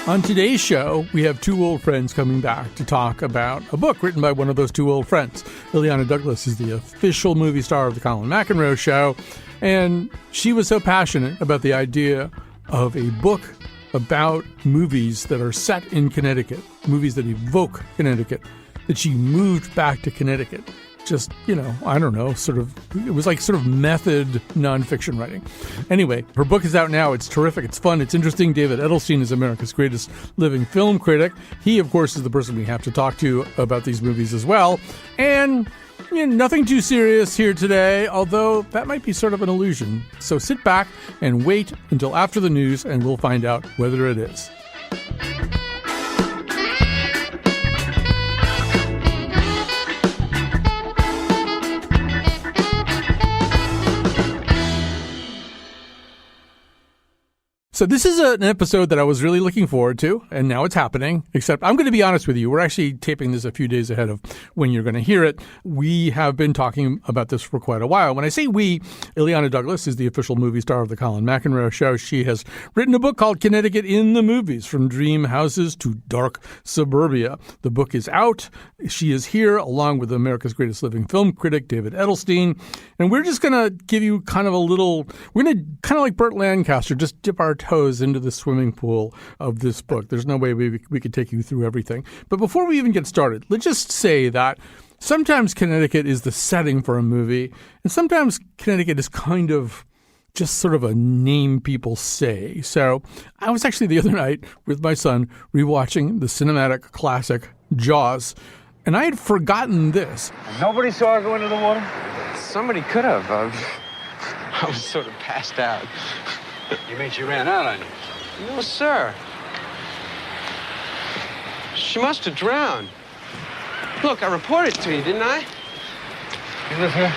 On today's show, we have two old friends coming back to talk about a book written by one of those two old friends. Illeana Douglas is the official movie star of the Colin McEnroe show, and she was so passionate about the idea of a book about movies that are set in Connecticut, movies that evoke Connecticut, that she moved back to Connecticut. Just, I don't know, it was like method nonfiction writing. Anyway, her book is out now. It's terrific. It's fun. It's interesting. David Edelstein is America's greatest living film critic. He, of course, is the person we have to talk to about these movies as well. And nothing too serious here today, although that might be sort of an illusion. So sit back and wait until after the news, and we'll find out whether it is. So this is an episode that I was really looking forward to, and now it's happening, except I'm going to be honest with you. We're actually taping this a few days ahead of when you're going to hear it. We have been talking about this for quite a while. When I say we, Illeana Douglas is the official movie star of the Colin McEnroe show. She has written a book called Connecticut in the Movies, From Dream Houses to Dark Suburbia. The book is out. She is here along with America's greatest living film critic, David Edelstein. And we're just going to give you we're going to kind of like Burt Lancaster, just dip our toes into the swimming pool of this book. There's no way we could take you through everything. But before we even get started, let's just say that sometimes Connecticut is the setting for a movie, and sometimes Connecticut is kind of just sort of a name people say. So I was actually the other night with my son rewatching the cinematic classic Jaws, and I had forgotten this. Nobody saw her go into the water? Somebody could have. I was sort of passed out. You mean she ran out on you? No, sir. She must have drowned. Look, I reported to you, didn't I? You live here?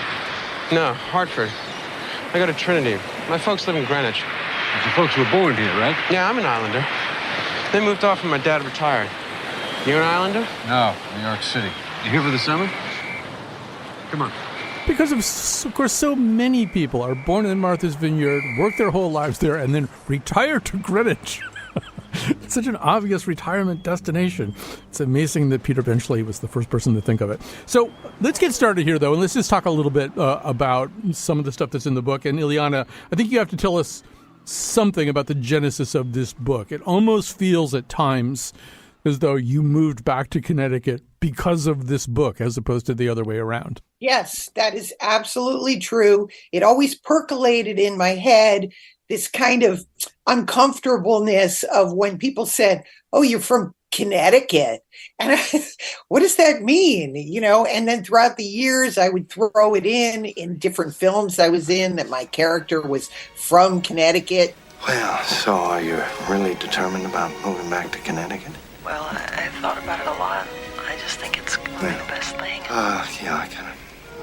No, Hartford. I go to Trinity. My folks live in Greenwich. But your folks were born here, right? Yeah, I'm an Islander. They moved off when my dad retired. You an Islander? No, New York City. You here for the summer? Come on. Because of course, so many people are born in Martha's Vineyard, work their whole lives there, and then retire to Greenwich. It's such an obvious retirement destination. It's amazing that Peter Benchley was the first person to think of it. So let's get started here, though, and let's just talk a little bit about some of the stuff that's in the book. And Illeana, I think you have to tell us something about the genesis of this book. It almost feels at times as though you moved back to Connecticut because of this book as opposed to the other way around. Yes, that is absolutely true. It always percolated in my head, this kind of uncomfortableness of when people said, oh, you're from Connecticut. And what does that mean? And then throughout the years, I would throw it in different films I was in that my character was from Connecticut. Well, so are you really determined about moving back to Connecticut? Well, I thought about it a lot. I just think it's the best thing. Yeah, I kind of...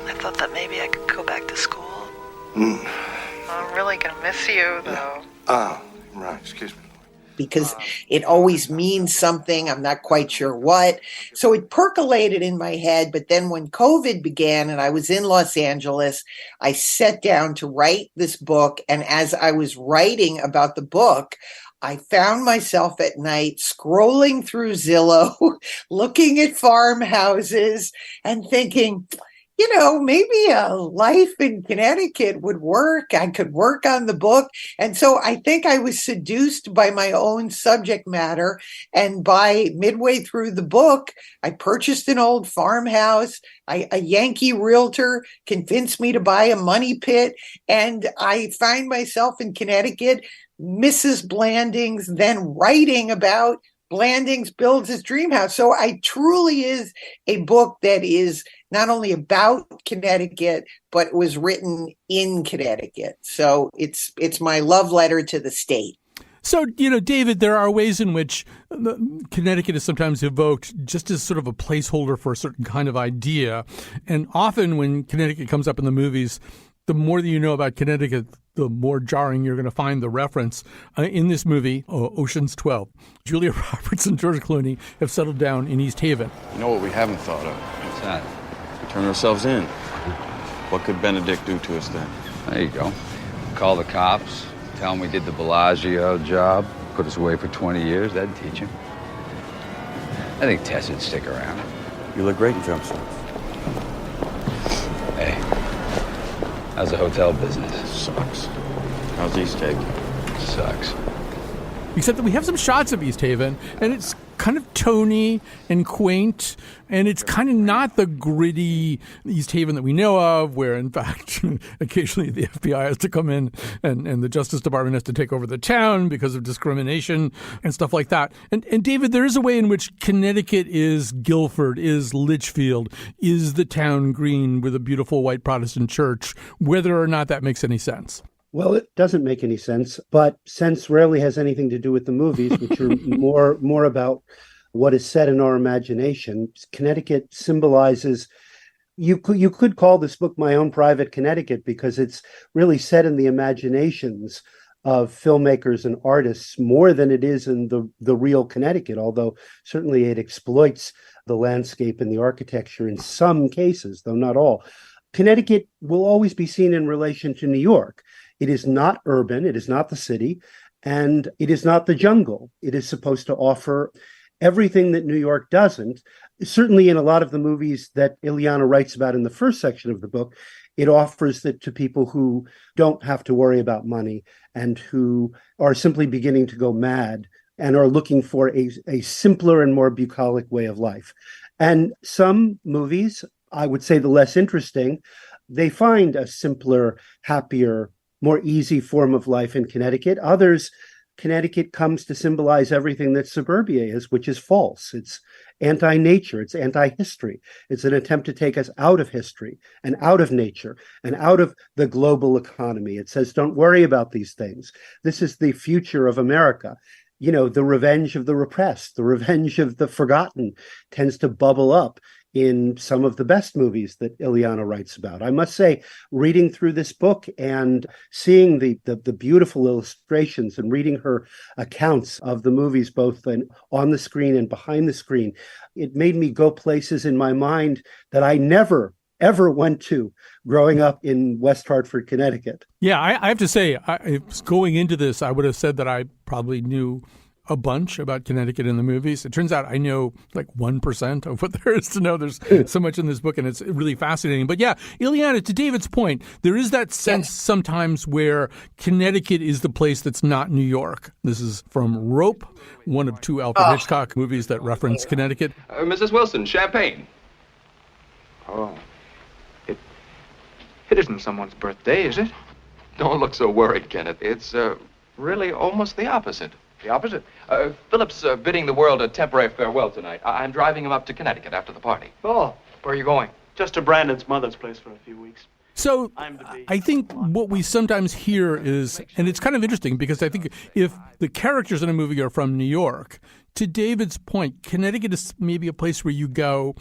I thought that maybe I could go back to school. Mm. I'm really going to miss you, though. Yeah. Oh, right, excuse me. Because it always means something. I'm not quite sure what. So it percolated in my head. But then when COVID began and I was in Los Angeles, I sat down to write this book. And as I was writing about the book, I found myself at night scrolling through Zillow, looking at farmhouses and thinking, maybe a life in Connecticut would work. I could work on the book. And so I think I was seduced by my own subject matter. And by midway through the book, I purchased an old farmhouse. A Yankee realtor convinced me to buy a money pit. And I find myself in Connecticut, Mrs. Blandings, then writing about Blandings builds his dream house. So I truly is a book that is not only about Connecticut, but was written in Connecticut. So it's my love letter to the state. So, David, there are ways in which Connecticut is sometimes evoked just as sort of a placeholder for a certain kind of idea. And often when Connecticut comes up in the movies, the more that you know about Connecticut, the more jarring you're going to find the reference. In this movie, Ocean's 12, Julia Roberts and George Clooney have settled down in East Haven. You know what we haven't thought of? What's that? Turn ourselves in. What could Benedict do to us then? There you go. Call the cops, tell them we did the Bellagio job. Put us away for 20 years, that'd teach him. I think Tess would stick around. You look great in jumpsuits. Hey, how's the hotel business? Sucks. How's East Haven? Sucks. Except that we have some shots of East Haven, and it's kind of tony and quaint, and it's kind of not the gritty East Haven that we know of, where, in fact, occasionally the FBI has to come in and the Justice Department has to take over the town because of discrimination and stuff like that. And David, there is a way in which Connecticut is Guilford, is Litchfield, is the town green with a beautiful white Protestant church, whether or not that makes any sense. Well, it doesn't make any sense, but sense rarely has anything to do with the movies, which are more about what is set in our imagination. Connecticut symbolizes, you could call this book My Own Private Connecticut, because it's really set in the imaginations of filmmakers and artists more than it is in the real Connecticut, although certainly it exploits the landscape and the architecture in some cases, though not all. Connecticut will always be seen in relation to New York. It is not urban, it is not the city, and it is not the jungle. It is supposed to offer everything that New York doesn't. Certainly in a lot of the movies that Illeana writes about in the first section of the book, it offers that to people who don't have to worry about money and who are simply beginning to go mad and are looking for a simpler and more bucolic way of life. And some movies, I would say the less interesting, they find a simpler, happier, more easy form of life in Connecticut. Others, Connecticut comes to symbolize everything that suburbia is, which is false. It's anti-nature, it's anti-history. It's an attempt to take us out of history and out of nature and out of the global economy. It says, don't worry about these things. This is the future of America. You know, the revenge of the repressed, the revenge of the forgotten tends to bubble up in some of the best movies that Illeana writes about. I must say, reading through this book and seeing the beautiful illustrations and reading her accounts of the movies, both on the screen and behind the screen, it made me go places in my mind that I never, ever went to growing up in West Hartford, Connecticut. Yeah, I have to say, going into this, I would have said that I probably knew a bunch about Connecticut in the movies. It turns out I know like 1% of what there is to know. There's so much in this book, and it's really fascinating. But yeah, Illeana, to David's point, there is that sense sometimes where Connecticut is the place that's not New York. This is from Rope, one of two Alfred Hitchcock movies that reference Connecticut. Mrs. Wilson, champagne. Oh. It isn't someone's birthday, is it? Don't look so worried, Kenneth. It's really almost the opposite. The opposite? Philip's bidding the world a temporary farewell tonight. I'm driving him up to Connecticut after the party. Oh, where are you going? Just to Brandon's mother's place for a few weeks. So I think what we sometimes hear is, and it's kind of interesting because I think if the characters in a movie are from New York, to David's point, Connecticut is maybe a place where you go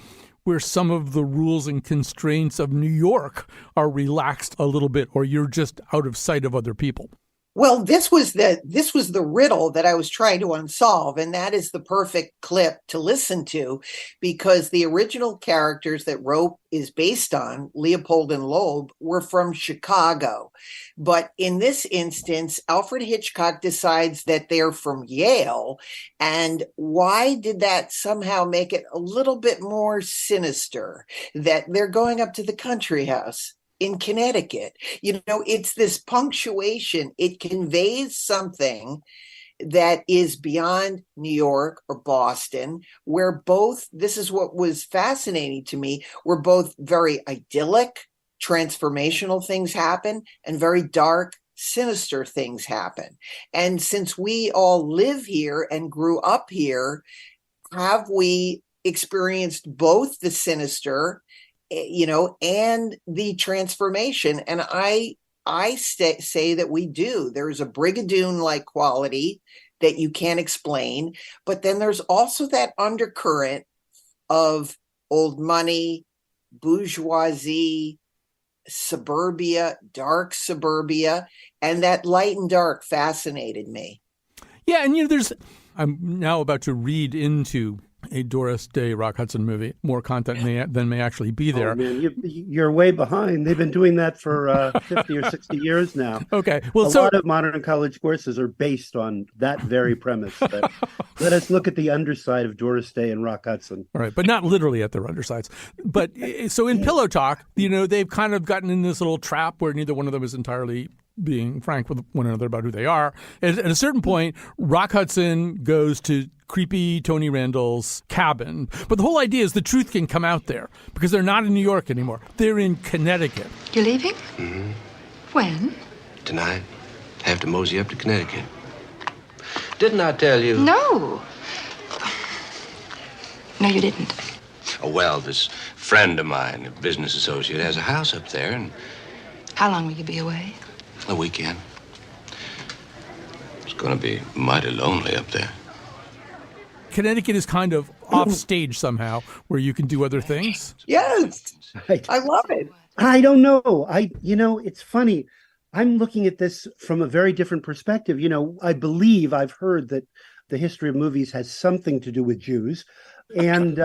where some of the rules and constraints of New York are relaxed a little bit, or you're just out of sight of other people. Well, this was the riddle that I was trying to unsolve, and that is the perfect clip to listen to, because the original characters that Rope is based on, Leopold and Loeb, were from Chicago. But in this instance, Alfred Hitchcock decides that they're from Yale. And why did that somehow make it a little bit more sinister that they're going up to the country house in Connecticut? You know, it's this punctuation. It conveys something that is beyond New York or Boston, where both, this is what was fascinating to me, where both very idyllic, transformational things happen and very dark, sinister things happen. And since we all live here and grew up here, have we experienced both the sinister, you know, and the transformation? And I say that we do. There's a Brigadoon-like quality that you can't explain, but then there's also that undercurrent of old money, bourgeoisie, suburbia, dark suburbia, and that light and dark fascinated me. Yeah, and I'm now about to read into a Doris Day Rock Hudson movie. More content than may actually be there. Oh, man, you're way behind. They've been doing that for 50 or 60 years now. Okay. Well, a lot of modern college courses are based on that very premise. That let us look at the underside of Doris Day and Rock Hudson. All right, but not literally at their undersides. But so in Pillow Talk, they've kind of gotten in this little trap where neither one of them is entirely being frank with one another about who they are. At a certain point, Rock Hudson goes to creepy Tony Randall's cabin. But the whole idea is the truth can come out there because they're not in New York anymore. They're in Connecticut. You're leaving? Mm-hmm. When? Tonight. Have to mosey up to Connecticut. Didn't I tell you? No. No, you didn't. Oh, well, this friend of mine, a business associate, has a house up there, and... How long will you be away? A weekend. It's going to be mighty lonely up there. Connecticut is kind of off stage somehow, where you can do other things. Yes, I love it. I don't know. It's funny. I'm looking at this from a very different perspective. I believe I've heard that the history of movies has something to do with Jews, and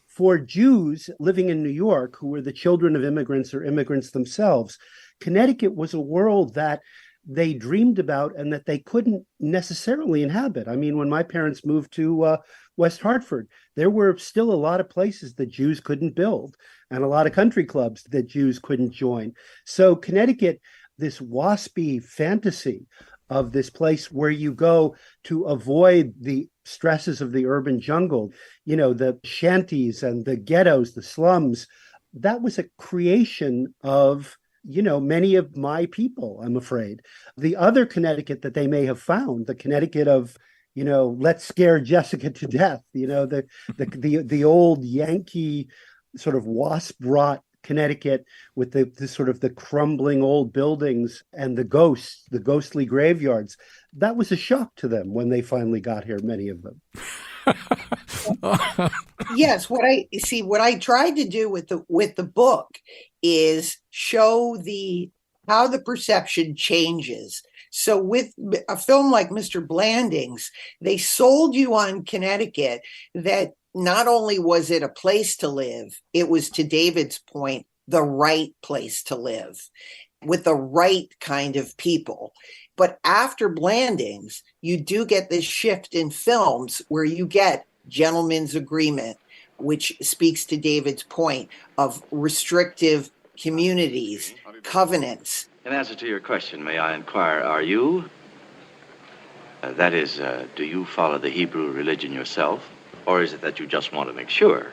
for Jews living in New York who were the children of immigrants or immigrants themselves, Connecticut was a world that they dreamed about and that they couldn't necessarily inhabit. I mean, when my parents moved to West Hartford, there were still a lot of places that Jews couldn't build and a lot of country clubs that Jews couldn't join. So Connecticut, this waspy fantasy of this place where you go to avoid the stresses of the urban jungle, the shanties and the ghettos, the slums, that was a creation of many of my people, I'm afraid. The other Connecticut that they may have found, the Connecticut of, let's scare Jessica to death, the old Yankee sort of wasp-rot Connecticut with the sort of the crumbling old buildings and the ghosts, the ghostly graveyards. That was a shock to them when they finally got here, many of them. Yes, what I tried to do with the book is show how the perception changes. So with a film like Mr. Blandings, they sold you on Connecticut that not only was it a place to live, it was, to David's point, the right place to live with the right kind of people. But after Blandings, you do get this shift in films where you get Gentleman's Agreement, which speaks to David's point of restrictive communities, covenants. In answer to your question, may I inquire, are you, do you follow the Hebrew religion yourself? Or is it that you just want to make sure?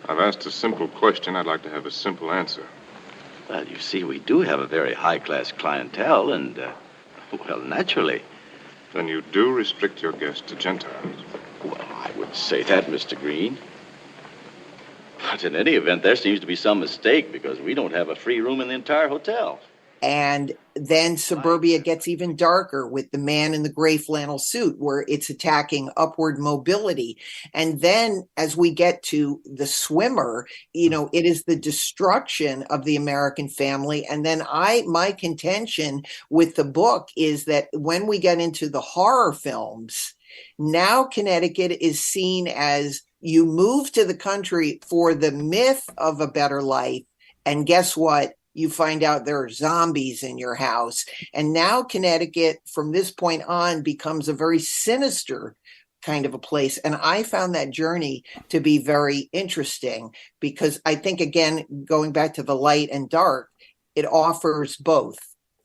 I've asked a simple question. I'd like to have a simple answer. Well, you see, we do have a very high-class clientele, and, well, naturally. Then you do restrict your guests to Gentiles? Well, I wouldn't say that, Mr. Green. But in any event, there seems to be some mistake, because we don't have a free room in the entire hotel. And then Suburbia gets even darker with The Man in the Gray Flannel Suit, where it's attacking upward mobility. And then as we get to The Swimmer, it is the destruction of the American family. And then my contention with the book is that when we get into the horror films, now Connecticut is seen as you move to the country for the myth of a better life. And guess what? You find out there are zombies in your house. And now Connecticut, from this point on, becomes a very sinister kind of a place. And I found that journey to be very interesting because I think, again, going back to the light and dark, it offers both.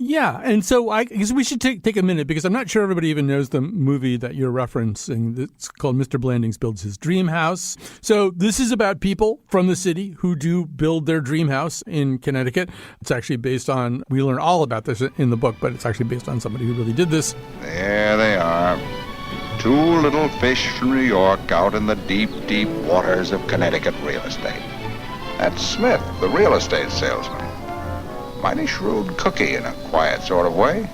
Yeah, and so I guess we should take a minute because I'm not sure everybody even knows the movie that you're referencing. It's called Mr. Blandings Builds His Dream House. So this is about people from the city who do build their dream house in Connecticut. It's actually based on, we learn all about this in the book, but it's actually based on somebody who really did this. There they are. Two little fish from New York out in the deep, deep waters of Connecticut real estate. That's Smith, the real estate salesman. Mighty shrewd cookie in a quiet sort of way.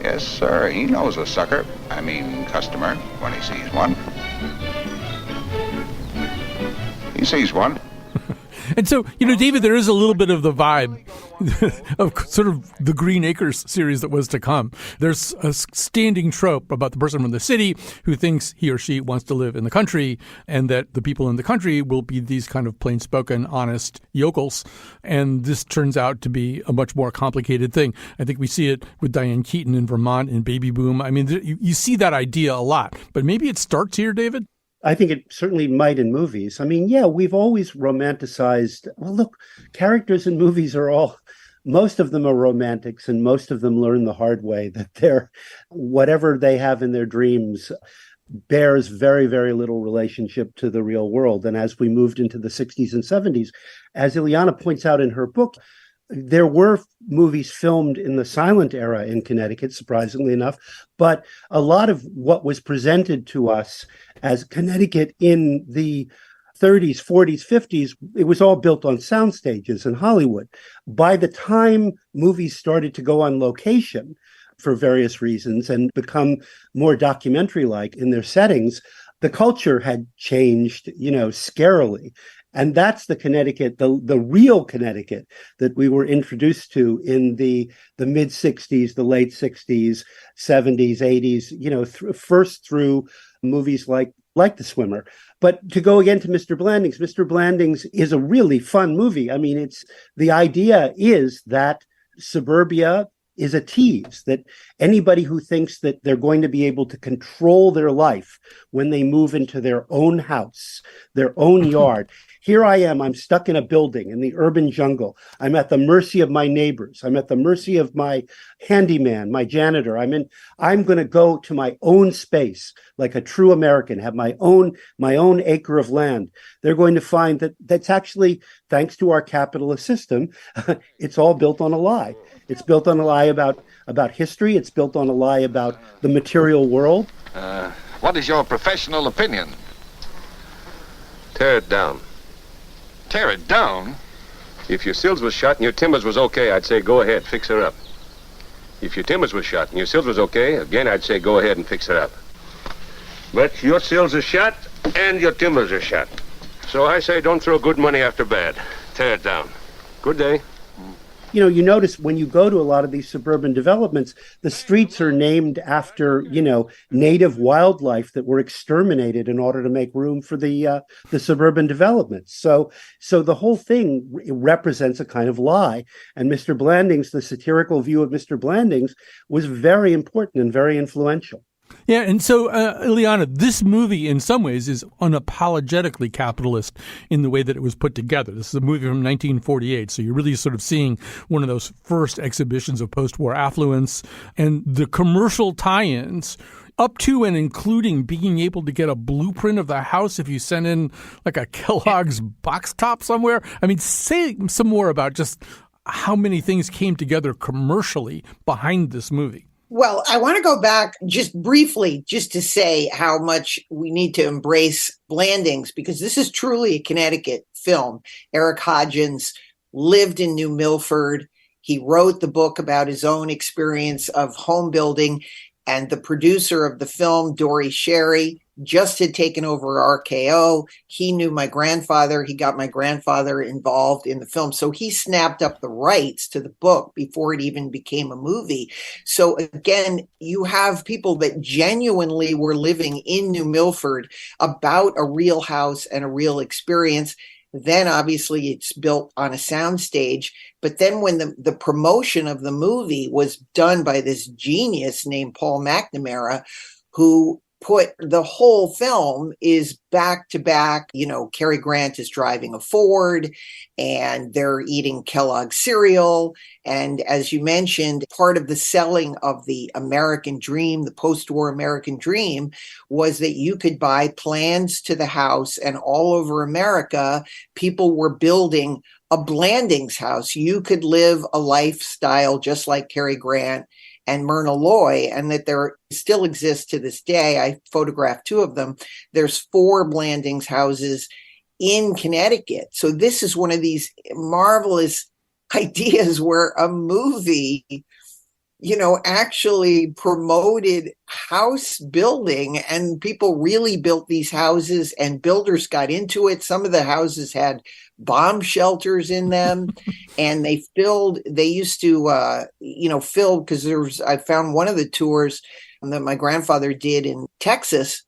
Yes, sir, he knows a sucker, customer, when he sees one. He sees one. And so, David, there is a little bit of the vibe of sort of the Green Acres series that was to come. There's a standing trope about the person from the city who thinks he or she wants to live in the country, and that the people in the country will be these kind of plain-spoken, honest yokels. And this turns out to be a much more complicated thing. I think we see it with Diane Keaton in Vermont in Baby Boom. I mean, you see that idea a lot, but maybe it starts here, David? I think it certainly might in movies. I mean, yeah, we've always romanticized. Well, look, characters in movies most of them are romantics, and most of them learn the hard way that whatever they have in their dreams bears very, very little relationship to the real world. And as we moved into the 60s and 70s, as Illeana points out in her book, there were movies filmed in the silent era in Connecticut, surprisingly enough, but a lot of what was presented to us as Connecticut in the 30s, 40s, 50s, it was all built on sound stages in Hollywood. By the time movies started to go on location for various reasons and become more documentary-like in their settings, the culture had changed, scarily. And that's the Connecticut, the real Connecticut that we were introduced to in the mid 60s, the late 60s, 70s, 80s, first through movies like The Swimmer. But to go again to Mr. Blandings is a really fun movie. I mean, the idea is that suburbia is a tease, that anybody who thinks that they're going to be able to control their life when they move into their own house, their own yard. Here I am, I'm stuck in a building in the urban jungle. I'm at the mercy of my neighbors. I'm at the mercy of my handyman, my janitor. I'm going to go to my own space like a true American, have my own acre of land. They're going to find that that's actually, thanks to our capitalist system, it's all built on a lie. It's built on a lie about history. It's built on a lie about the material world. What is your professional opinion? Tear it down. Tear it down? If your sills was shot and your timbers was okay, I'd say go ahead, fix her up. If your timbers was shot and your sills was okay, again I'd say go ahead and fix her up. But your sills are shot and your timbers are shot. So I say don't throw good money after bad. Tear it down. Good day. You notice when you go to a lot of these suburban developments, the streets are named after, native wildlife that were exterminated in order to make room for the suburban developments. So the whole thing represents a kind of lie. And Mr. Blandings, the satirical view of Mr. Blandings, was very important and very influential. Yeah, and so, Illeana, this movie in some ways is unapologetically capitalist in the way that it was put together. This is a movie from 1948, so you're really sort of seeing one of those first exhibitions of post-war affluence, and the commercial tie-ins up to and including being able to get a blueprint of the house if you send in like a Kellogg's box top somewhere. I mean, say some more about just how many things came together commercially behind this movie. Well, I want to go back just briefly just to say how much we need to embrace Blandings, because this is truly a Connecticut film. Eric Hodgins lived in New Milford. He wrote the book about his own experience of home building, and the producer of the film, Dory Sherry, just had taken over RKO. He knew my grandfather. He got my grandfather involved in the film. So he snapped up the rights to the book before it even became a movie. So again, you have people that genuinely were living in New Milford about a real house and a real experience. Then obviously it's built on a soundstage. But then when the promotion of the movie was done by this genius named Paul McNamara, who put the whole film is back to back. Cary Grant is driving a Ford and they're eating Kellogg's cereal. And as you mentioned, part of the selling of the American dream, the post-war American dream, was that you could buy plans to the house, and all over America, people were building a Blandings house. You could live a lifestyle just like Cary Grant and Myrna Loy, and that there still exists to this day. I photographed two of them. There's 4 Blandings houses in Connecticut. So this is one of these marvelous ideas where a movie actually promoted house building, and people really built these houses and builders got into it. Some of the houses had bomb shelters in them and they used to, fill, because I found one of the tours that my grandfather did in Texas,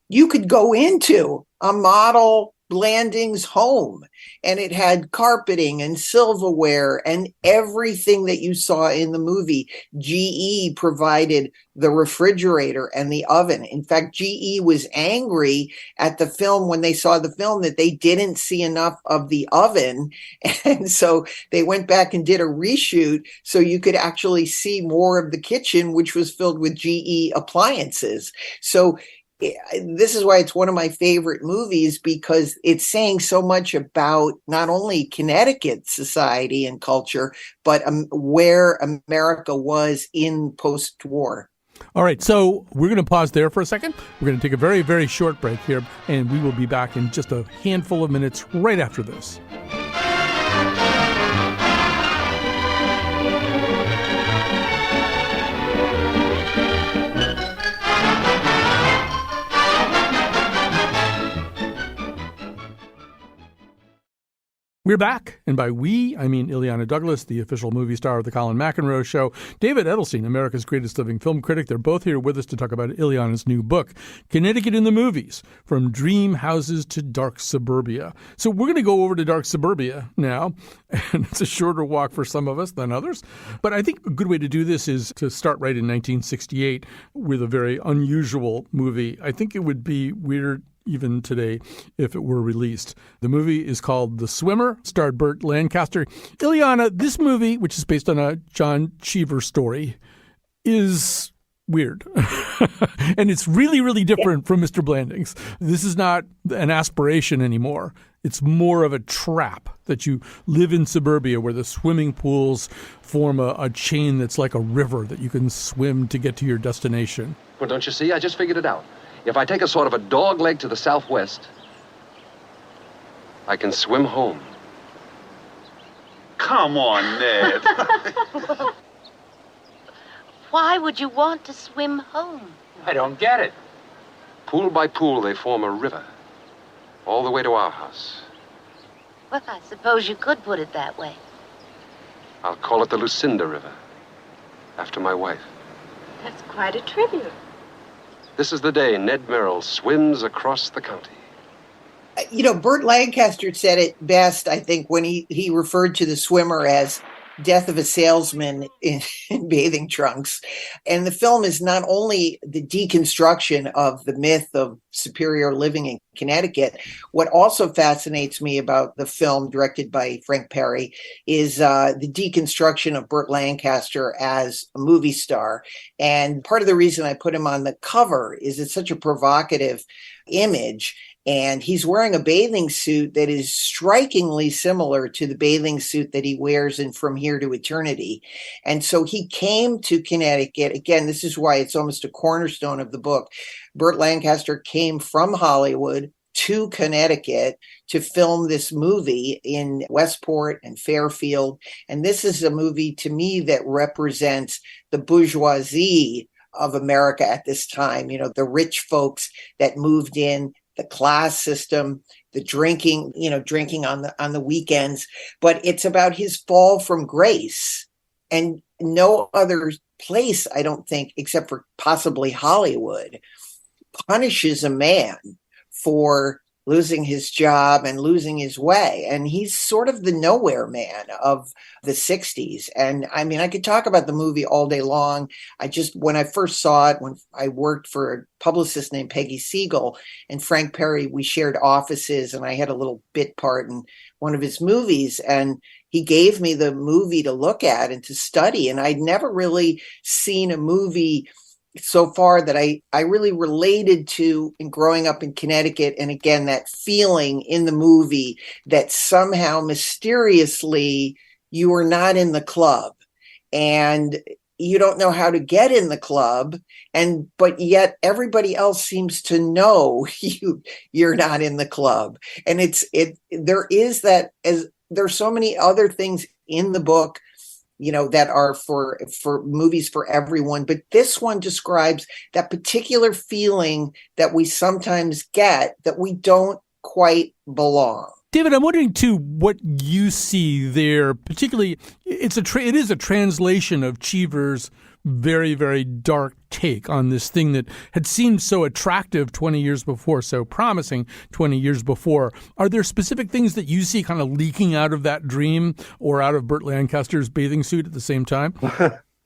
you could go into a model Blandings home and it had carpeting and silverware and everything that you saw in the movie. GE provided the refrigerator and the oven. In fact, GE was angry at the film when they saw the film that they didn't see enough of the oven. And so they went back and did a reshoot so you could actually see more of the kitchen, which was filled with GE appliances. So this is why it's one of my favorite movies, because it's saying so much about not only Connecticut society and culture, but where America was in post-war. All right, so we're going to pause there for a second. We're going to take a very, very short break here, and we will be back in just a handful of minutes right after this. We're back, and by we, I mean Illeana Douglas, the official movie star of the Colin McEnroe Show, David Edelstein, America's greatest living film critic. They're both here with us to talk about Illeana's new book, Connecticut in the Movies, From Dream Houses to Dark Suburbia. So we're going to go over to dark suburbia now, and it's a shorter walk for some of us than others. But I think a good way to do this is to start right in 1968 with a very unusual movie. I think it would be weird even today if it were released. The movie is called The Swimmer, starred Burt Lancaster. Illeana, this movie, which is based on a John Cheever story, is weird. And it's really, really different from Mr. Blandings. This is not an aspiration anymore. It's more of a trap that you live in suburbia where the swimming pools form a chain that's like a river that you can swim to get to your destination. Well, don't you see? I just figured it out. If I take a sort of a dog leg to the southwest, I can swim home. Come on, Ned. Why would you want to swim home? I don't get it. Pool by pool, they form a river, all the way to our house. Well, I suppose you could put it that way. I'll call it the Lucinda River, after my wife. That's quite a tribute. This is the day Ned Merrill swims across the county. Burt Lancaster said it best, I think, when he referred to The Swimmer as Death of a Salesman in bathing trunks. And the film is not only the deconstruction of the myth of superior living in Connecticut. What also fascinates me about the film, directed by Frank Perry, is the deconstruction of Burt Lancaster as a movie star. And part of the reason I put him on the cover is it's such a provocative image. And he's wearing a bathing suit that is strikingly similar to the bathing suit that he wears in From Here to Eternity. And so he came to Connecticut. Again, this is why it's almost a cornerstone of the book. Burt Lancaster came from Hollywood to Connecticut to film this movie in Westport and Fairfield. And this is a movie to me that represents the bourgeoisie of America at this time, the rich folks that moved in, the class system, the drinking on the weekends. But it's about his fall from grace. And no other place, I don't think, except for possibly Hollywood, punishes a man for losing his job and losing his way. And he's sort of the nowhere man of the 60s. And I mean, I could talk about the movie all day long. When I first saw it, when I worked for a publicist named Peggy Siegel and Frank Perry, we shared offices and I had a little bit part in one of his movies. And he gave me the movie to look at and to study. And I'd never really seen a movie so far that I really related to in growing up in Connecticut. And again, that feeling in the movie that somehow mysteriously you are not in the club and you don't know how to get in the club. But yet everybody else seems to know you're not in the club. And there's so many other things in the book that are for movies for everyone. But this one describes that particular feeling that we sometimes get that we don't quite belong. David, I'm wondering, too, what you see there, particularly it is a translation of Cheever's very, very dark take on this thing that had seemed so attractive 20 years before, so promising 20 years before. Are there specific things that you see kind of leaking out of that dream or out of Burt Lancaster's bathing suit at the same time?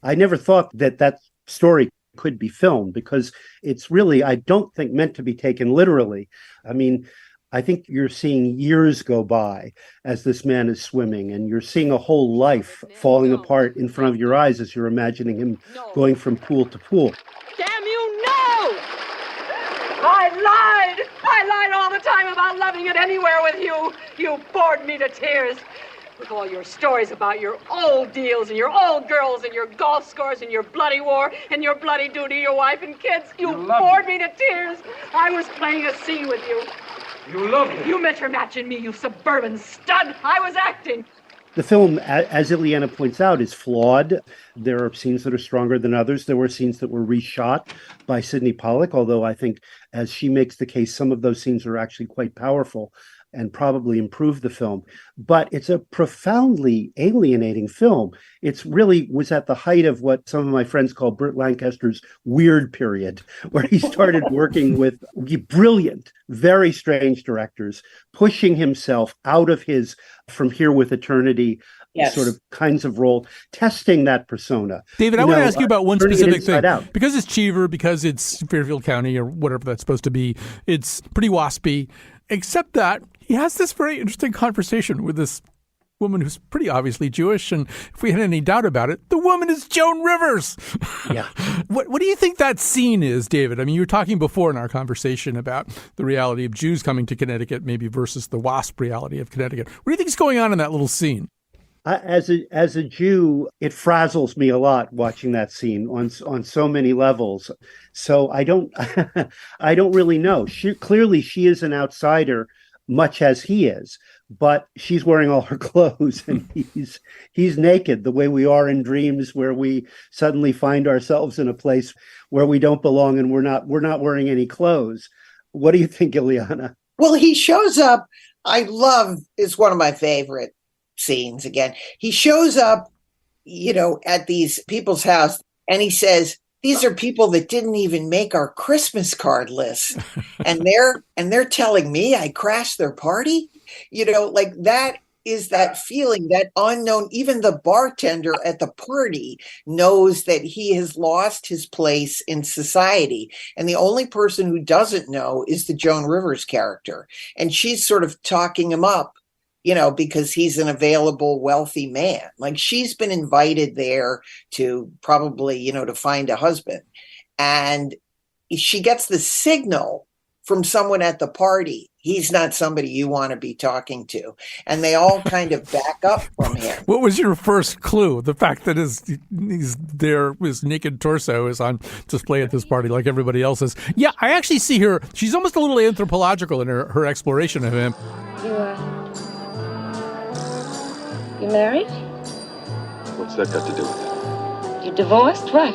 I never thought that story could be filmed, because it's really, I don't think, meant to be taken literally. I mean, I think you're seeing years go by as this man is swimming, and you're seeing a whole life falling apart in front of your eyes as you're imagining him going from pool to pool. Damn you, no! I lied all the time about loving it anywhere with you. You bored me to tears. With all your stories about your old deals and your old girls and your golf scores and your bloody war and your bloody duty to your wife and kids. You bored me to tears. I was playing a scene with you. You loved it. You met your match in me, you suburban stud. I was acting. The film, as Illeana points out, is flawed. There are scenes that are stronger than others. There were scenes that were reshot by Sidney Pollack, although I think, as she makes the case, some of those scenes are actually quite powerful and probably improve the film. But it's a profoundly alienating film. It's really was at the height of what some of my friends call Burt Lancaster's weird period, where he started working with brilliant, very strange directors, pushing himself out of his From Here with Eternity sort of kinds of role, testing that persona. David, I want to ask you about one specific thing. Out. Because it's Cheever, because it's Fairfield County or whatever that's supposed to be, it's pretty waspy, except that he has this very interesting conversation with this woman who's pretty obviously Jewish, and if we had any doubt about it, the woman is Joan Rivers. Yeah. What do you think that scene is, David? I mean, you were talking before in our conversation about the reality of Jews coming to Connecticut, maybe versus the WASP reality of Connecticut. What do you think is going on in that little scene? As a Jew, it frazzles me a lot watching that scene on so many levels. So I don't I don't really know. Clearly, she is an outsider, much as he is, but she's wearing all her clothes and he's naked, the way we are in dreams, where we suddenly find ourselves in a place where we don't belong and we're not wearing any clothes. What do you think, Illeana? Well, he shows up. It's one of my favorite scenes. Again, he shows up, at these people's house, and he says, "These are people that didn't even make our Christmas card list," and they're telling me I crashed their party. Like that is that feeling, that unknown. Even the bartender at the party knows that he has lost his place in society, and the only person who doesn't know is the Joan Rivers character, and she's sort of talking him up, because he's an available, wealthy man. Like, she's been invited there to probably, to find a husband. And she gets the signal from someone at the party. He's not somebody you want to be talking to. And they all kind of back up from him. What was your first clue? The fact that his naked torso is on display at this party like everybody else's. Yeah, I actually see her. She's almost a little anthropological in her exploration of him. You married? What's that got to do with it? You divorced? Right.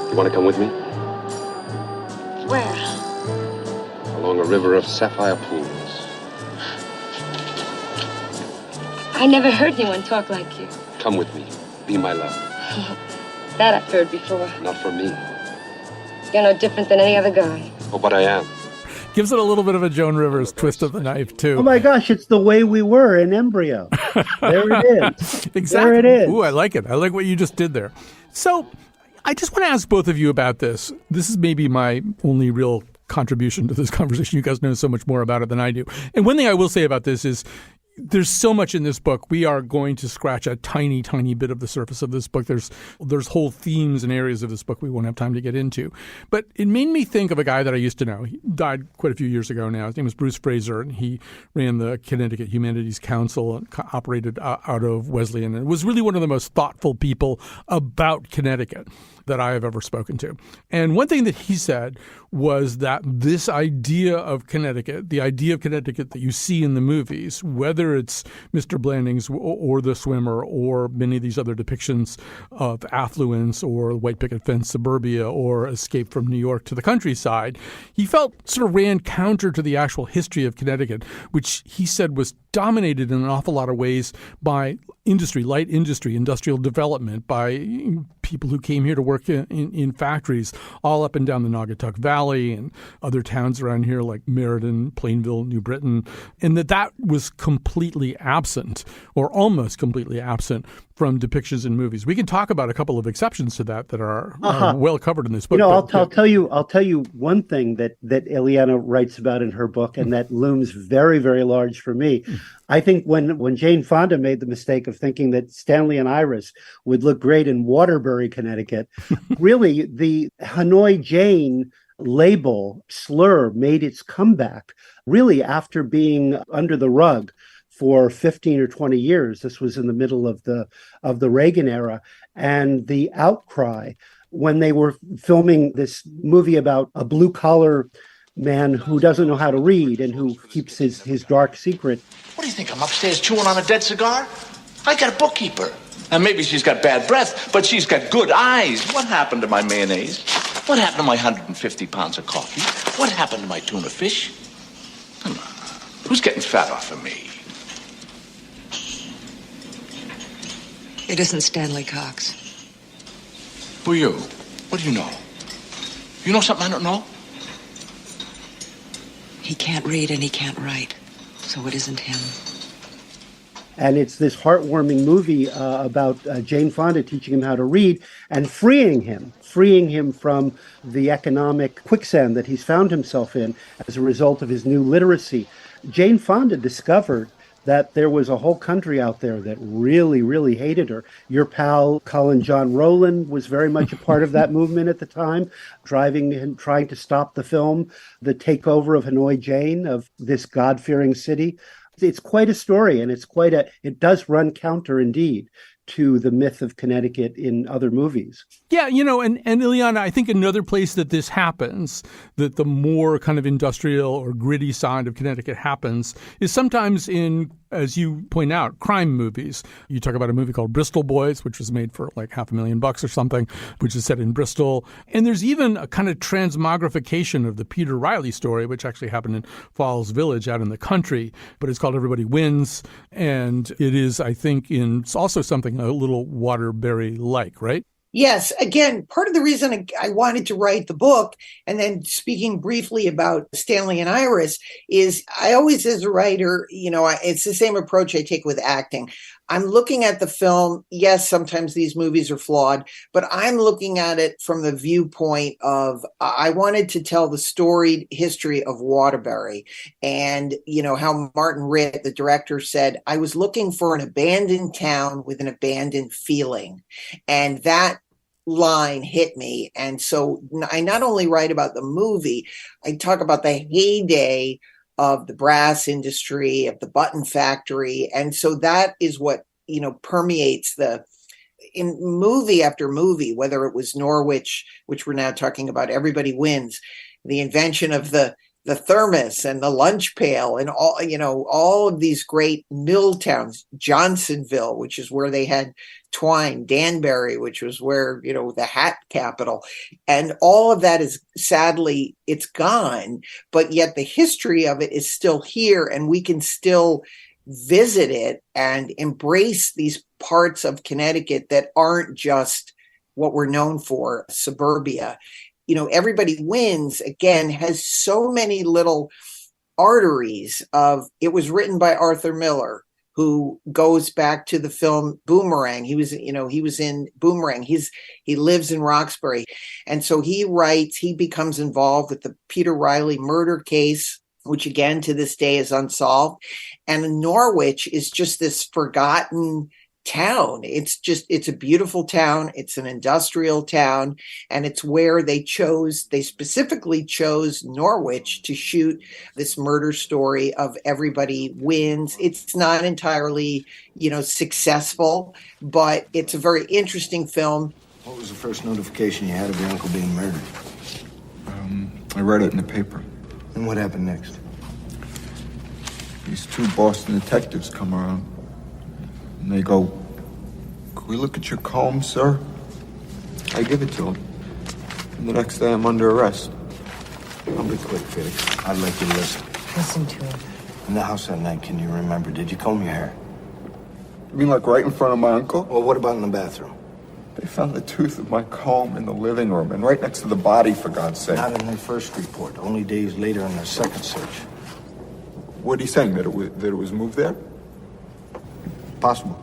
You want to come with me? Where? Along a river of sapphire pools. I never heard anyone talk like you. Come with me. Be my love. That I've heard before. Not for me. You're no different than any other guy. Oh, but I am. Gives it a little bit of a Joan Rivers twist of the knife, too. Oh, my gosh, it's the way we were in embryo. There it is. Exactly. There it is. Ooh, I like it. I like what you just did there. So I just want to ask both of you about this. This is maybe my only real contribution to this conversation. You guys know so much more about it than I do. And one thing I will say about this is there's so much in this book. We are going to scratch a tiny, tiny bit of the surface of this book. There's whole themes and areas of this book we won't have time to get into. But it made me think of a guy that I used to know. He died quite a few years ago now. His name was Bruce Fraser, and he ran the Connecticut Humanities Council and operated out of Wesleyan, and was really one of the most thoughtful people about Connecticut. that I have ever spoken to. And one thing that he said was that this idea of Connecticut, the idea of Connecticut that you see in the movies, whether it's Mr. Blandings or The Swimmer or many of these other depictions of affluence or white picket fence suburbia or escape from New York to the countryside, he felt sort of ran counter to the actual history of Connecticut, which he said was dominated in an awful lot of ways by industry, light industry, industrial development, by people who came here to work in factories all up and down the Naugatuck Valley and other towns around here like Meriden, Plainville, New Britain, and that was completely absent or almost completely absent from depictions in movies. We can talk about a couple of exceptions to that are well covered in this book. I'll tell you one thing that Illeana writes about in her book, and that looms very, very large for me. I think when Jane Fonda made the mistake of thinking that Stanley and Iris would look great in Waterbury, Connecticut, really the Hanoi Jane label slur made its comeback really after being under the rug for 15 or 20 years. This was in the middle of the Reagan era, and the outcry when they were filming this movie about a blue collar man who doesn't know how to read and who keeps his dark secret. What do you think? I'm upstairs chewing on a dead cigar? I got a bookkeeper. And maybe she's got bad breath, but she's got good eyes. What happened to my mayonnaise? What happened to my 150 pounds of coffee? What happened to my tuna fish? Come on. Who's getting fat off of me? It isn't Stanley Cox. Who are you? What do you know? You know something I don't know? He can't read and he can't write, so it isn't him. And it's this heartwarming movie about Jane Fonda teaching him how to read and freeing him from the economic quicksand that he's found himself in as a result of his new literacy. Jane Fonda discovered that there was a whole country out there that really, really hated her. Your pal, Colin John Rowland, was very much a part of that movement at the time, driving and trying to stop the film, the takeover of Hanoi Jane, of this God-fearing city. It's quite a story, and it does run counter indeed to the myth of Connecticut in other movies. Yeah, and Illeana, I think another place that this happens, that the more kind of industrial or gritty side of Connecticut happens, is sometimes in, as you point out, crime movies. You talk about a movie called Bristol Boys, which was made for like $500,000 or something, which is set in Bristol. And there's even a kind of transmogrification of the Peter Riley story, which actually happened in Falls Village out in the country, but it's called Everybody Wins. And it is, I think, it's also something a little Waterbury-like, right? Yes. Again, part of the reason I wanted to write the book, and then speaking briefly about Stanley and Iris, is I always, as a writer, it's the same approach I take with acting. I'm looking at the film. Yes, sometimes these movies are flawed, but I'm looking at it from the viewpoint of I wanted to tell the storied history of Waterbury, and how Martin Ritt, the director, said, I was looking for an abandoned town with an abandoned feeling, and that line hit me. And so I not only write about the movie, I talk about the heyday of the brass industry, of the button factory. And so that is what, permeates in movie after movie, whether it was Norwich, which we're now talking about, Everybody Wins, the invention of the thermos and the lunch pail and all of these great mill towns, Johnsonville, which is where they had twine, Danbury, which was where, the hat capital, and all of that is sadly, it's gone, but yet the history of it is still here, and we can still visit it and embrace these parts of Connecticut that aren't just what we're known for, suburbia. Everybody Wins, again, has so many little arteries it was written by Arthur Miller, who goes back to the film Boomerang. He was in Boomerang. He lives in Roxbury. And so he becomes involved with the Peter Riley murder case, which again, to this day is unsolved. And Norwich is just this forgotten town. It's a beautiful town. It's an industrial town. And it's where they specifically chose Norwich to shoot this murder story of Everybody Wins. It's not entirely, successful, but it's a very interesting film. What was the first notification you had of your uncle being murdered? I read it in the paper. And what happened next? These two Boston detectives come around. And they go, "Can we look at your comb, sir?" I give it to them. And the next day I'm under arrest. I'll be quick, Critic. I'd like you to listen. Listen to him. In the house that night, can you remember, did you comb your hair? You mean like right in front of my uncle? Well, what about in the bathroom? They found the tooth of my comb in the living room and right next to the body, for God's sake. Not in their first report, only days later in their second search. What are you saying, that it was moved there? Possible.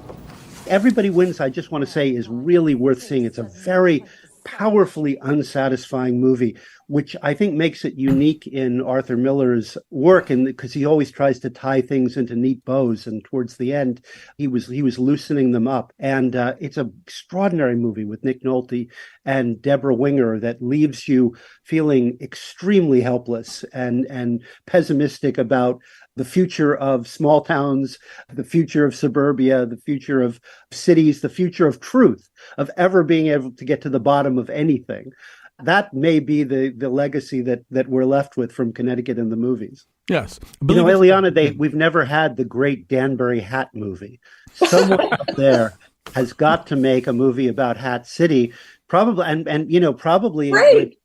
Everybody Wins, I just want to say, is really worth seeing. It's a very powerfully unsatisfying movie, which I think makes it unique in Arthur Miller's work, and because he always tries to tie things into neat bows, and towards the end he was loosening them up. And it's an extraordinary movie with Nick Nolte and Deborah Winger that leaves you feeling extremely helpless and pessimistic about the future of small towns, the future of suburbia, the future of cities, the future of truth, of ever being able to get to the bottom of anything. That may be the legacy that we're left with from Connecticut in the movies. Yes. You know, Illeana, we've never had the great Danbury Hat movie. Someone up there has got to make a movie about Hat City, probably, and you know, probably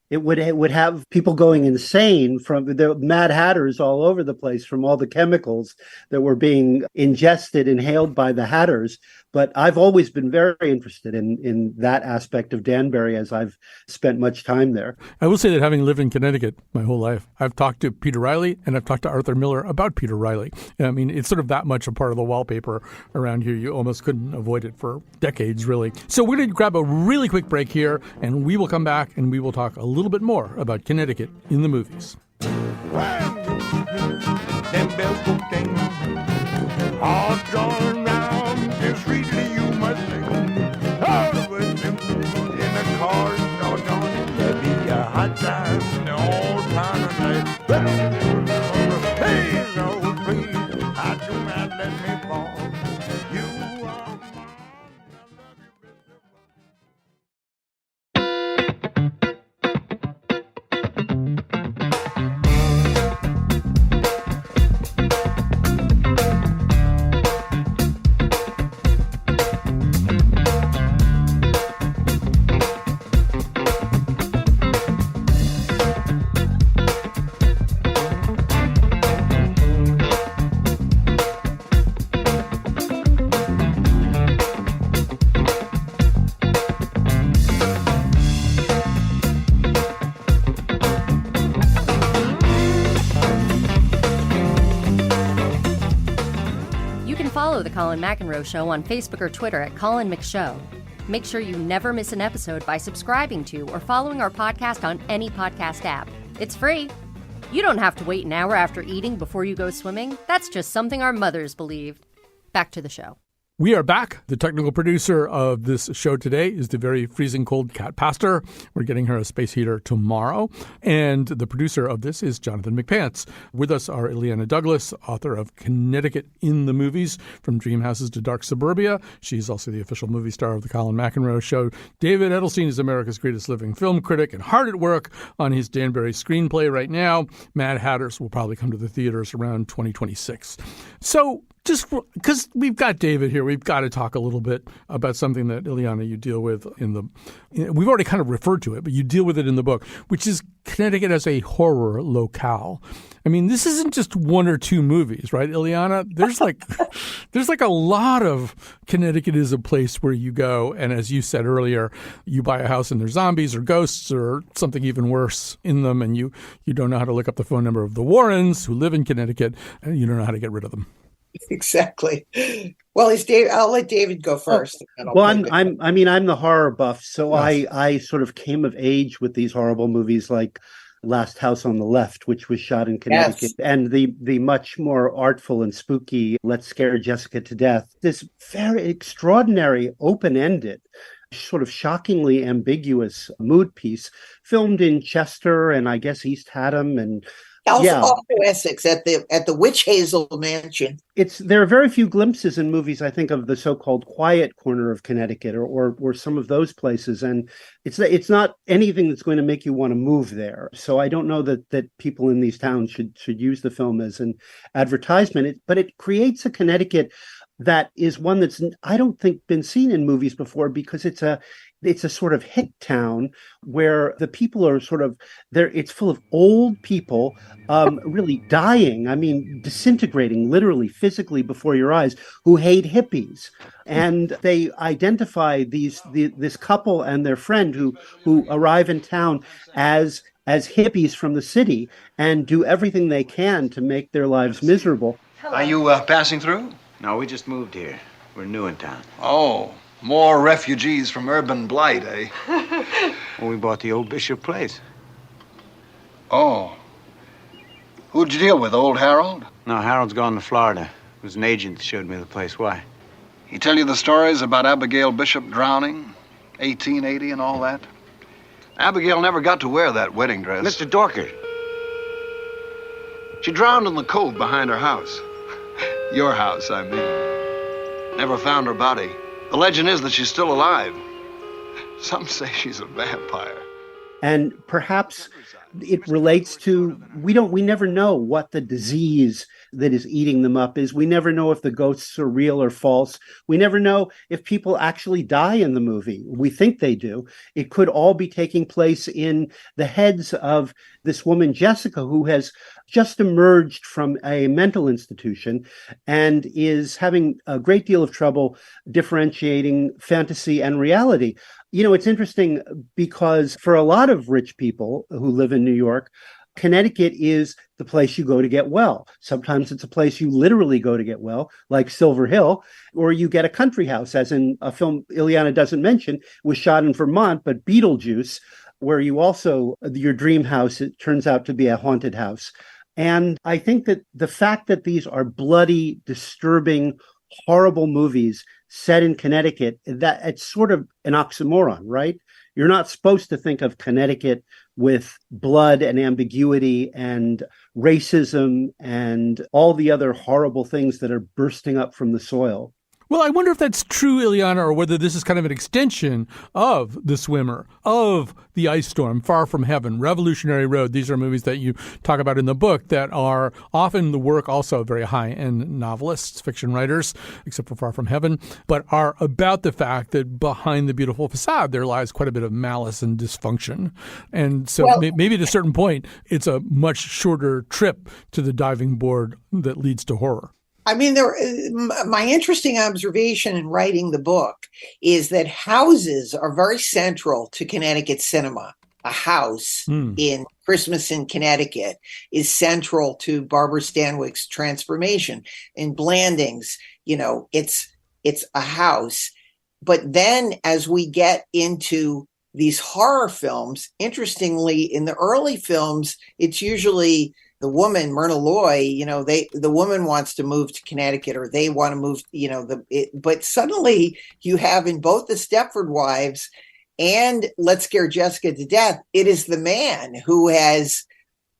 it would have people going insane from the Mad Hatters all over the place from all the chemicals that were being inhaled by the Hatters. But I've always been very interested in that aspect of Danbury, as I've spent much time there. I will say that having lived in Connecticut my whole life, I've talked to Peter Riley and I've talked to Arthur Miller about Peter Riley. I mean, it's sort of that much a part of the wallpaper around here. You almost couldn't avoid it for decades, really. So we're going to grab a really quick break here, and we will come back and we will talk a little bit more about Connecticut in the movies. Them bells go ding, all drawn round, just recently you must sing. All with them in the cars, doggone, let me a hot time, all time of night. Hey, no, please, I do not let me fall. You are Follow The Colin McEnroe Show on Facebook or Twitter at Colin McShow. Make sure you never miss an episode by subscribing to or following our podcast on any podcast app. It's free. You don't have to wait an hour after eating before you go swimming. That's just something our mothers believed. Back to the show. We are back. The technical producer of this show today is the very freezing cold Kat Pastor. We're getting her a space heater tomorrow. And the producer of this is Jonathan McPants. With us are Illeana Douglas, author of Connecticut in the Movies, From Dream Houses to Dark Suburbia. She's also the official movie star of the Colin McEnroe Show. David Edelstein is America's greatest living film critic and hard at work on his Danbury screenplay right now. Mad Hatters will probably come to the theaters around 2026. So just because we've got David here, we've got to talk a little bit about something that, Illeana, you deal with we've already kind of referred to it, but you deal with it in the book, which is Connecticut as a horror locale. I mean, this isn't just one or two movies, right, Illeana? There's like a lot of Connecticut is a place where you go, and as you said earlier, you buy a house and there's zombies or ghosts or something even worse in them, and you don't know how to look up the phone number of the Warrens who live in Connecticut, and you don't know how to get rid of them. Exactly. Well, I'll let David go first. Well, I'm the horror buff, so yes. I sort of came of age with these horrible movies like Last House on the Left, which was shot in Connecticut, yes. And the much more artful and spooky Let's Scare Jessica to Death. This very extraordinary, open-ended, sort of shockingly ambiguous mood piece filmed in Chester and I guess East Haddam and Also Essex at the Witch Hazel Mansion. There are very few glimpses in movies, I think, of the so-called quiet corner of Connecticut or some of those places, and it's not anything that's going to make you want to move there. So I don't know that people in these towns should use the film as an advertisement. But it creates a Connecticut that is one that's, I don't think, been seen in movies before, because it's a sort of hick town where the people are sort of there. It's full of old people, really dying. I mean, disintegrating literally, physically before your eyes, who hate hippies. And they identify this couple and their friend who arrive in town as hippies from the city and do everything they can to make their lives miserable. Are you passing through? No, we just moved here. We're new in town. Oh, more refugees from urban blight, eh? Well, we bought the old Bishop place. Oh. Who'd you deal with, old Harold? No, Harold's gone to Florida. It was an agent that showed me the place. Why? He tell you the stories about Abigail Bishop drowning, 1880 and all that? Abigail never got to wear that wedding dress. Mr. Dorker. She drowned in the cove behind her house. Your house, I mean. Never found her body. The legend is that she's still alive. Some say she's a vampire. And perhaps it relates to, we never know what the disease that is eating them up is. We never know if the ghosts are real or false. We never know if people actually die in the movie. We think they do. It could all be taking place in the heads of this woman, Jessica, who has just emerged from a mental institution and is having a great deal of trouble differentiating fantasy and reality. You know, it's interesting because for a lot of rich people who live in New York, Connecticut is the place you go to get well. Sometimes it's a place you literally go to get well, like Silver Hill, or you get a country house, as in a film Illeana doesn't mention, was shot in Vermont, but Beetlejuice, where you also, your dream house, it turns out to be a haunted house. And I think that the fact that these are bloody, disturbing, horrible movies set in Connecticut, that it's sort of an oxymoron, right? You're not supposed to think of Connecticut with blood and ambiguity and racism and all the other horrible things that are bursting up from the soil. Well, I wonder if that's true, Illeana, or whether this is kind of an extension of The Swimmer, of The Ice Storm, Far From Heaven, Revolutionary Road. These are movies that you talk about in the book that are often the work also of very high-end novelists, fiction writers, except for Far From Heaven, but are about the fact that behind the beautiful facade there lies quite a bit of malice and dysfunction. And so maybe at a certain point, it's a much shorter trip to the diving board that leads to horror. I mean, my interesting observation in writing the book is that houses are very central to Connecticut cinema. A house in Christmas in Connecticut is central to Barbara Stanwyck's transformation. In Blandings, you know, it's a house. But then as we get into these horror films, interestingly, in the early films, it's usually the woman, Myrna Loy, you know, the woman wants to move to Connecticut, or they want to move, you know, but suddenly you have in both the Stepford Wives and Let's Scare Jessica to Death, it is the man who has,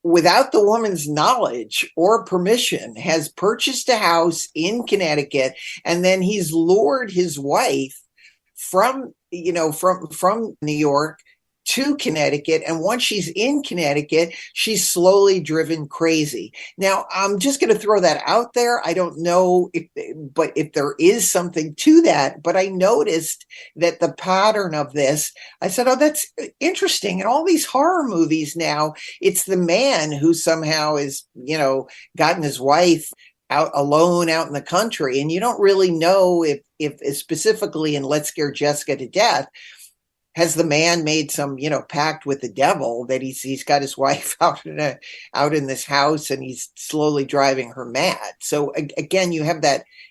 without the woman's knowledge or permission, has purchased a house in Connecticut, and then he's lured his wife from New York to Connecticut. And once she's in Connecticut, she's slowly driven crazy. Now, I'm just going to throw that out there. I don't know if there is something to that, but I noticed that the pattern of this, I said, oh, that's interesting. In all these horror movies now, it's the man who somehow is, you know, gotten his wife out alone out in the country. And you don't really know if specifically in Let's Scare Jessica to Death, has the man made some, you know, pact with the devil that he's got his wife out in this house and he's slowly driving her mad. So again, you have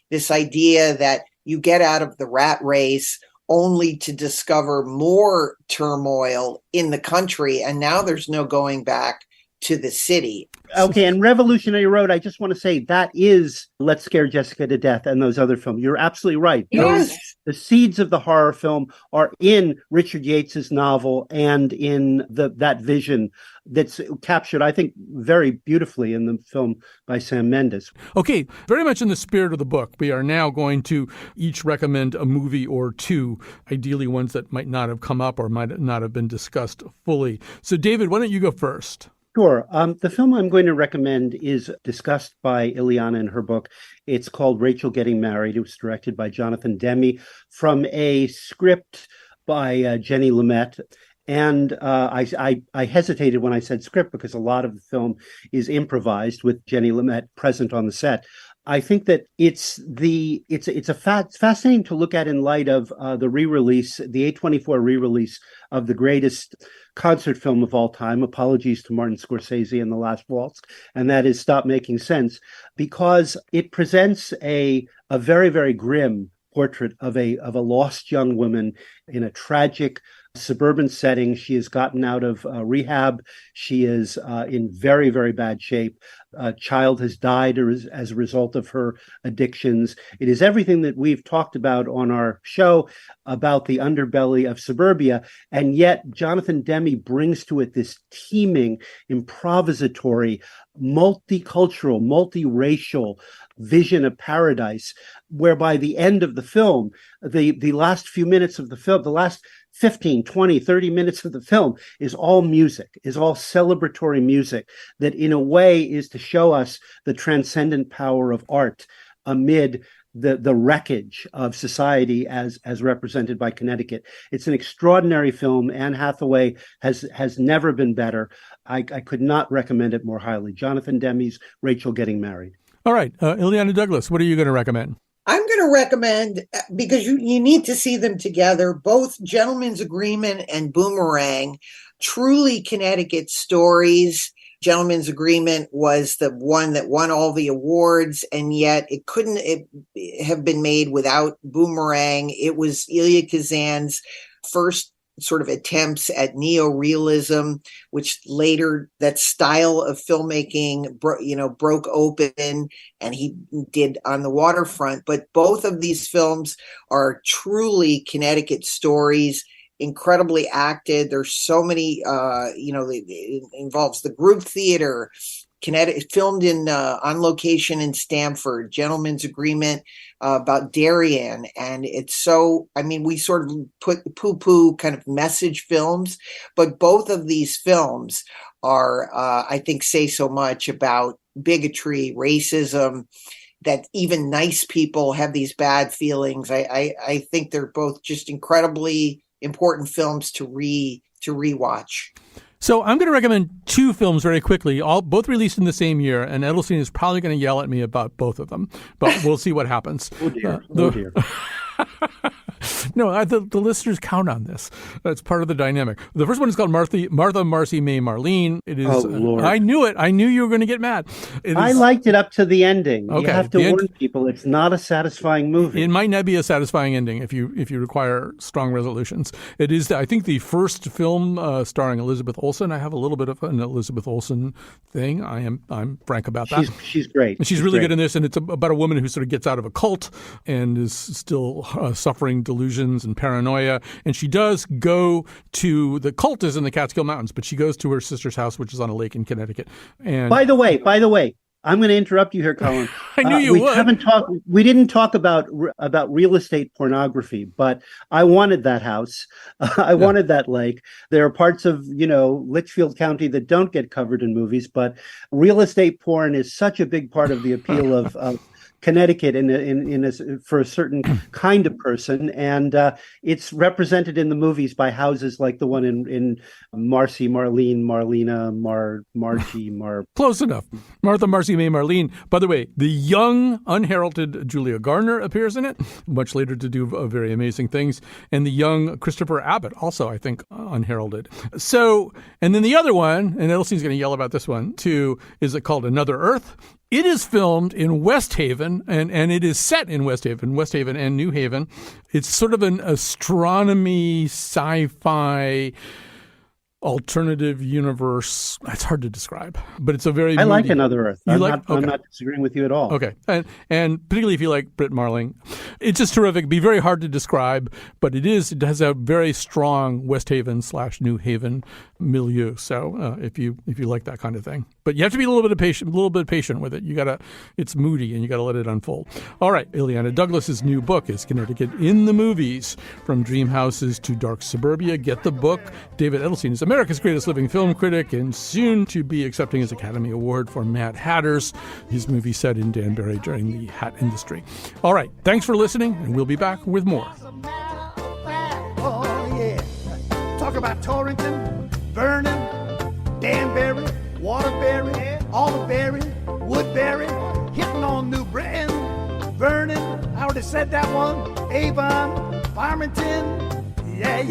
this idea that you get out of the rat race only to discover more turmoil in the country, and now there's no going back to the city. Okay, and Revolutionary Road, I just want to say that is Let's Scare Jessica to Death and those other films. You're absolutely right. Yes. The seeds of the horror film are in Richard Yates's novel and in that vision that's captured, I think, very beautifully in the film by Sam Mendes. Okay, very much in the spirit of the book, we are now going to each recommend a movie or two, ideally ones that might not have come up or might not have been discussed fully. So, David, why don't you go first? Sure. The film I'm going to recommend is discussed by Illeana in her book. It's called Rachel Getting Married. It was directed by Jonathan Demme from a script by Jenny Lumet. And I hesitated when I said script because a lot of the film is improvised with Jenny Lumet present on the set. I think that it's fascinating to look at in light of the re-release, the A24 re-release of the greatest concert film of all time. Apologies to Martin Scorsese and The Last Waltz, and that is Stop Making Sense, because it presents a very, very grim portrait of a lost young woman in a tragic suburban setting. She has gotten out of rehab. She is in very, very bad shape. A child has died as a result of her addictions. It is everything that we've talked about on our show about the underbelly of suburbia. And yet Jonathan Demme brings to it this teeming, improvisatory, multicultural, multiracial vision of paradise, whereby the end of the film, the last few minutes of the film, the last 15, 20, 30 minutes of the film is all music, is all celebratory music that in a way is to show us the transcendent power of art amid the wreckage of society as represented by Connecticut. It's an extraordinary film. Anne Hathaway has never been better. I could not recommend it more highly. Jonathan Demme's Rachel Getting Married. All right. Illeana Douglas, what are you going to recommend? I'm going to recommend, because you need to see them together, both Gentleman's Agreement and Boomerang, truly Connecticut stories. Gentleman's Agreement was the one that won all the awards, and yet it couldn't have been made without Boomerang. It was Elia Kazan's first sort of attempts at neorealism, which later that style of filmmaking, broke open, and he did On the Waterfront. But both of these films are truly Connecticut stories, incredibly acted. There's so many, it involves the group theater. Connecticut, filmed on location in Stamford, Gentleman's Agreement about Darien. And it's so, we sort of put poo-poo kind of message films, but both of these films are, I think, say so much about bigotry, racism, that even nice people have these bad feelings. I think they're both just incredibly important films to rewatch. So I'm going to recommend two films very quickly, both released in the same year, and Edelstein is probably going to yell at me about both of them, but we'll see what happens. Oh, dear. No, the listeners count on this. It's part of the dynamic. The first one is called Martha, Marcy, May, Marlene. It is. Oh, Lord. I knew it. I knew you were going to get mad. I liked it up to the ending. Okay. You have to warn people it's not a satisfying movie. It might not be a satisfying ending if you require strong resolutions. It is, I think, the first film starring Elizabeth Olsen. I have a little bit of an Elizabeth Olsen thing. I'm frank about that. She's great. She's really great. good in this, and it's about a woman who sort of gets out of a cult and is still suffering delusions and paranoia. And she does go to, the cult is in the Catskill Mountains, but she goes to her sister's house, which is on a lake in Connecticut. And By the way, I'm going to interrupt you here, Colin. I knew you would. We didn't talk about real estate pornography, but I wanted that house. I wanted that lake. There are parts of, Litchfield County that don't get covered in movies, but real estate porn is such a big part of the appeal of Connecticut for a certain kind of person, and it's represented in the movies by houses like the one in Marcy, Marlene, Marlena, Margie, Close enough. Martha, Marcy, May, Marlene. By the way, the young, unheralded Julia Garner appears in it, much later to do very amazing things, and the young Christopher Abbott, also, I think, unheralded. So, and then the other one, and Edelstein's going to yell about this one too, is called Another Earth. It is filmed in West Haven, and it is set in West Haven and New Haven. It's sort of an astronomy, sci-fi, alternative universe. It's hard to describe, but it's a very. I like Another Earth. I'm not disagreeing with you at all. Okay, and particularly if you like Britt Marling, it's just terrific. It'd be very hard to describe, but it has a very strong West Haven / New Haven milieu. So if you like that kind of thing, but you have to be a little bit patient with it. It's moody, and you got to let it unfold. All right, Illeana Douglas's new book is Connecticut in the Movies: From Dream Houses to Dark Suburbia. Get the book. David Edelstein is America's greatest living film critic and soon to be accepting his Academy Award for Mad Hatters, his movie set in Danbury during the hat industry. All right, thanks for listening, and we'll be back with more. Oh, yeah. Talk about Torrington, Vernon, Danbury, Waterbury, Alderberry, Woodbury, hitting on New Britain, Vernon, I already said that one, Avon, Farmington, yeah.